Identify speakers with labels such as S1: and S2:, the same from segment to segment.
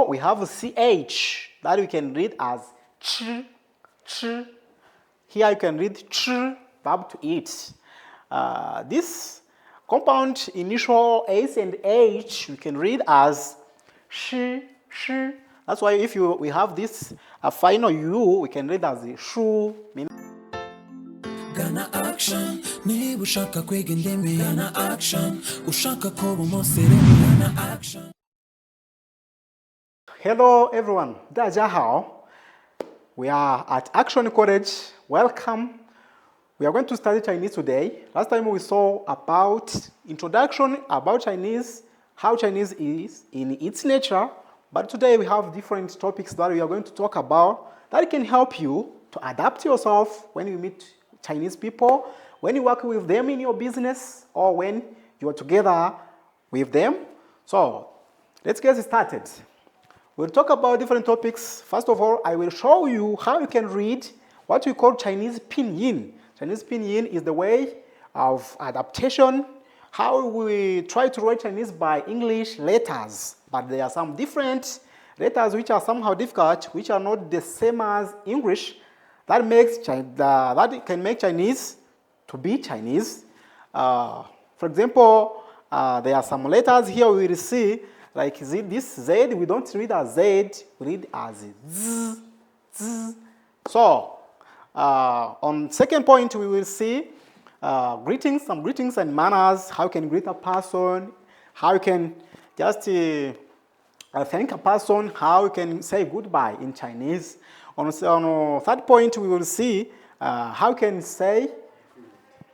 S1: initial, we have CH that we can read as ch, ch. Here you can read ch, verb to eat. This compound initial S and H we can read as sh, sh. That's why if we have this final U, we can read as shu.
S2: Gana action, ni ushaka kwega indimi. Gana action, ushaka kuba umusirimu. Gana action.
S1: Hello everyone, 大家好. We are at Action College. Welcome. We are going to study Chinese today. Last time we saw about introduction about Chinese, how Chinese is in its nature. But today we have different topics that we are going to talk about that can help you to adapt yourself when you meet Chinese people, when you work with them in your business, or when you are together with them. So let's get started. We'll talk about different topics. First of all, I will show you how you can read what we call Chinese pinyin. Chinese pinyin is the way of adaptation, how we try to write Chinese by English letters. But there are some different letters which are somehow difficult, which are not the same as English. That can make Chinese to be Chinese. For example, there are some letters here we will see, like this Z, we don't read as Z, we read as Z, Z. So, on second point, we will see greetings, some greetings and manners, how you can greet a person, how you can just thank a person, how you can say goodbye in Chinese. On third point, we will see how you can say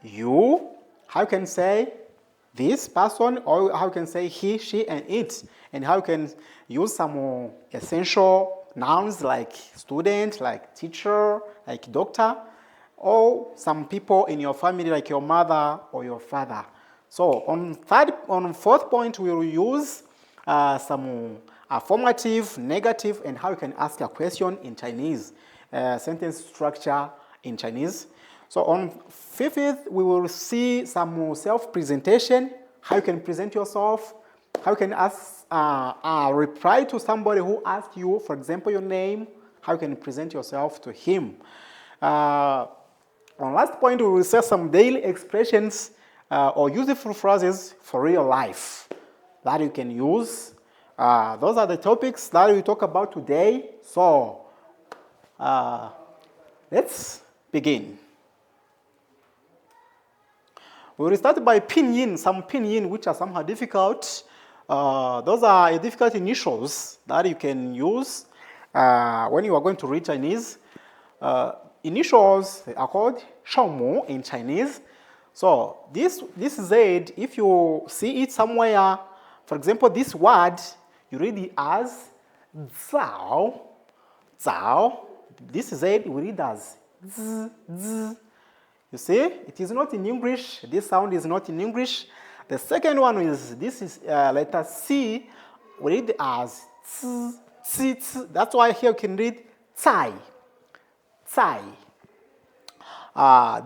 S1: you, how you can say this person, or how you can say he, she, and it, and how you can use some essential nouns like student, like teacher, like doctor, or some people in your family like your mother or your father. So on fourth point, we will use some affirmative, negative, and how you can ask a question in Chinese, sentence structure in Chinese. So on fifth, we will see some self-presentation, how you can present yourself, how you can ask, reply to somebody who asks you, for example, your name, how you can present yourself to him. On last point, we will say some daily expressions or useful phrases for real life that you can use. Those are the topics that we talk about today. So let's begin. We will start by pinyin, some pinyin which are somehow difficult. Those are difficult initials that you can use when you are going to read Chinese. Initials are called 声母 in Chinese. So this Z, if you see it somewhere, for example, this word, you read it as zao, zao. This Z we read as z, z. You see, it is not in English. This sound is not in English. The second one is, this is letter C. We read as z, z, z. That's why here you can read zai, zai.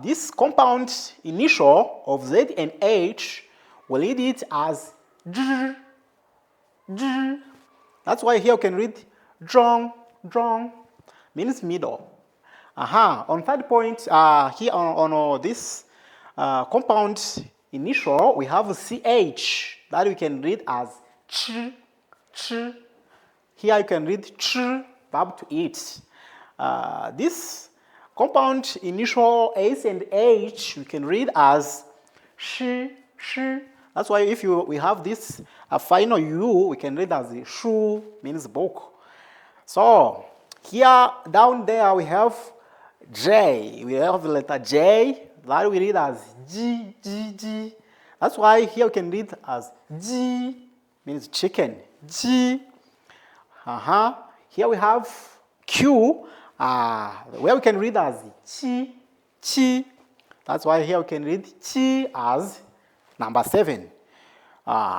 S1: This compound initial of Z and H, we read it as j, j. That's why here you can read zhong, zhong, means middle. On third point, here on this compound initial, we have CH that we can read as ch, ch. Here you can read ch, verb to eat. This compound initial S and H we can read as sh, sh. That's why if we have this final U, we can read as shu, means book. So here down there we have J. We have the letter J that we read as G, G, G. That's why here we can read as G, means chicken. G. Here we have Q, where we can read as Chi, Chi. That's why here we can read Chi as number 7.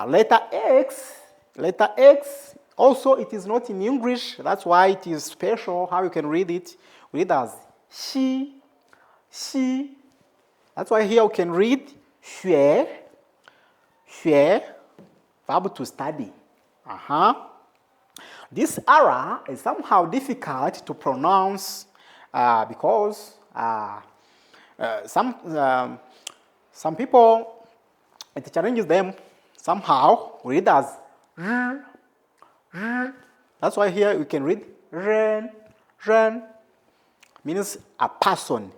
S1: Letter X, also it is not in English. That's why it is special how you can read it. We read as Xi, Xi. That's why here you can read xue, xue, verb to study. This R is somehow difficult to pronounce because some people, it challenges them somehow read as r, r. That's why here we can read ren, ren, means a person.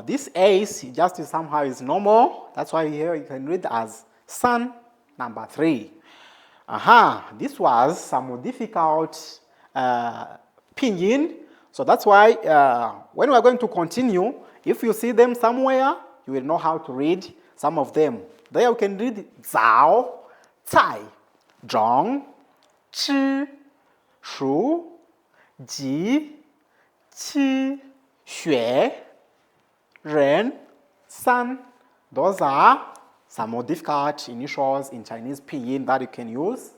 S1: This ace just somehow is normal. That's why here you can read as son, number 3. This was some difficult pinyin. So that's why when we are going to continue, if you see them somewhere, you will know how to read some of them. There you can read zao, cai, zhong, chi, shu, ji, qi, xue, ren, san. Those are some more difficult initials in Chinese pinyin that you can use,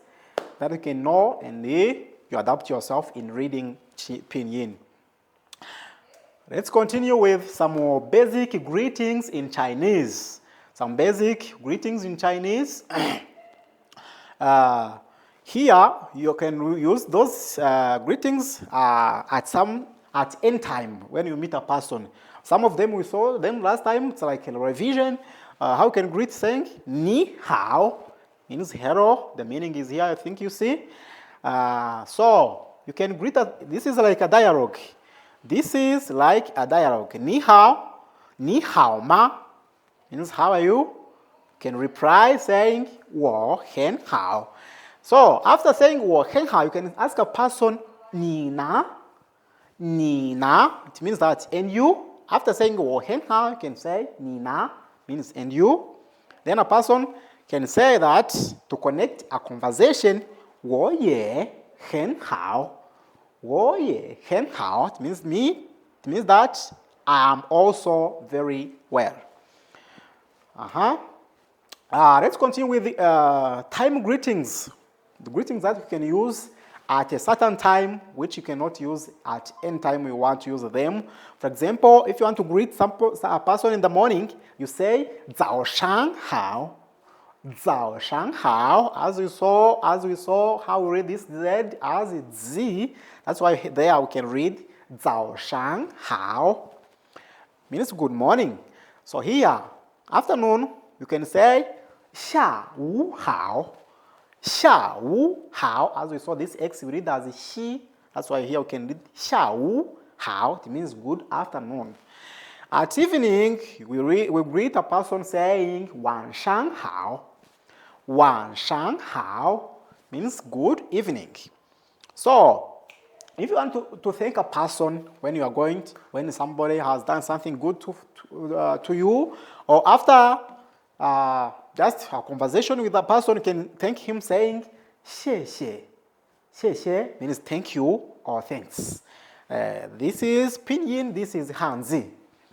S1: that you can know, and you adapt yourself in reading pinyin. Let's continue with some more basic greetings in Chinese. Some basic greetings in Chinese. Here you can use those greetings at any time when you meet a person. Some of them we saw them last time. It's like a revision. How you can greet saying ni hao means hello. The meaning is here. I think you see. So you can greet. This is like a dialogue. This is like a dialogue. Ni hao ma means how are you? You can reply saying 我很好. So after saying 我很好, you can ask a person 你呢? It means that and you. After saying 我很好, you can say 你呢 means and you. Then a person can say that to connect a conversation 我也很好. 我也很好 it means me. It means that I am also very well. Let's continue with the time greetings. The greetings that you can use at a certain time, which you cannot use at any time you want to use them. For example, if you want to greet a person in the morning, you say 早上好. 早上好. As we saw how we read this Z as Z. That's why there we can read 早上好. Means good morning. So here, afternoon, you can say 下午好. 下午好. As we saw this X, we read as she. That's why here we can read 下午好. It means good afternoon. At evening, we greet a person saying 晚上好. 晚上好 means good evening. So, if you want to thank a person when somebody has done something good to you, or after just a conversation with a person, you can thank him saying 谢谢. 谢谢 means thank you or thanks. This is pinyin, this is hanzi.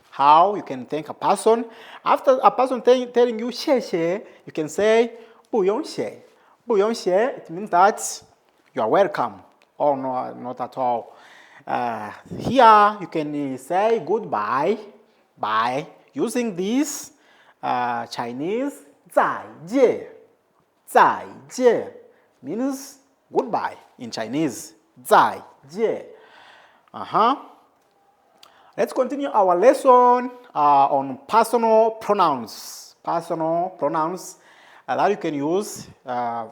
S1: How you can thank a person. After a person telling you 谢谢, you can say 不用谢. 不用谢, it means that you are welcome. Or no, not at all. Here you can say goodbye by using this Chinese 再见. 再见 means goodbye in Chinese. 再见. Let's continue our lesson on personal pronouns. Personal pronouns that you can use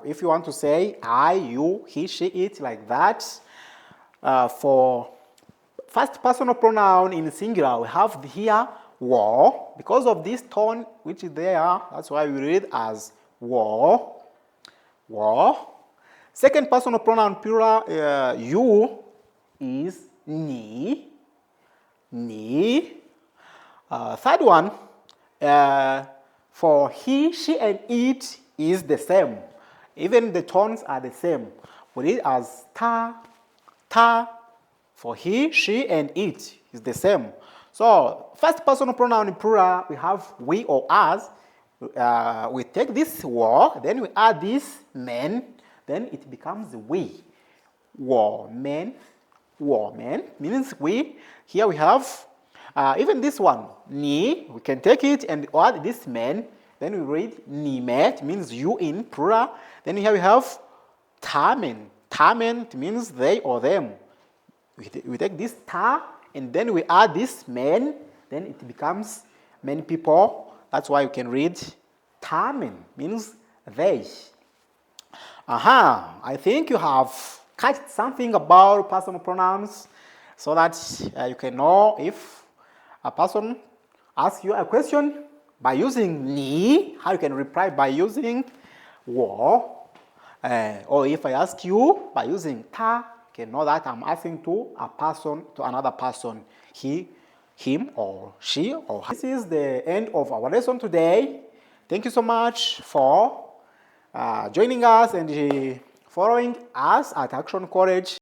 S1: if you want to say I, you, he, she, it, like that. For first personal pronoun in singular, we have here 我. Because of this tone which is there, that's why we read as 我. 我. Second personal pronoun plural, you, is 你. 你. Third one, for he, she, and it is the same. Even the tones are the same. We read as ta, ta. For he, she, and it is the same. So, first personal pronoun in plural, we have we or us. We take this 我, then we add this men, then it becomes we. 我们, 我们 means we. Here we have even this one, 你, we can take it and add this men. Then we read 你们, it means you in plural. Then here we have 他们, tamen, it means they or them. We take this ta and then we add this men, then it becomes many people. That's why you can read tamen, means they. I think you have catch something about personal pronouns so that you can know if a person asks you a question by using ni, how you can reply by using wo. Or if I ask you by using ta, you can know that I'm asking to a person, to another person, he, him, or she, or her. This is the end of our lesson today. Thank you so much for joining us and following us at Action College.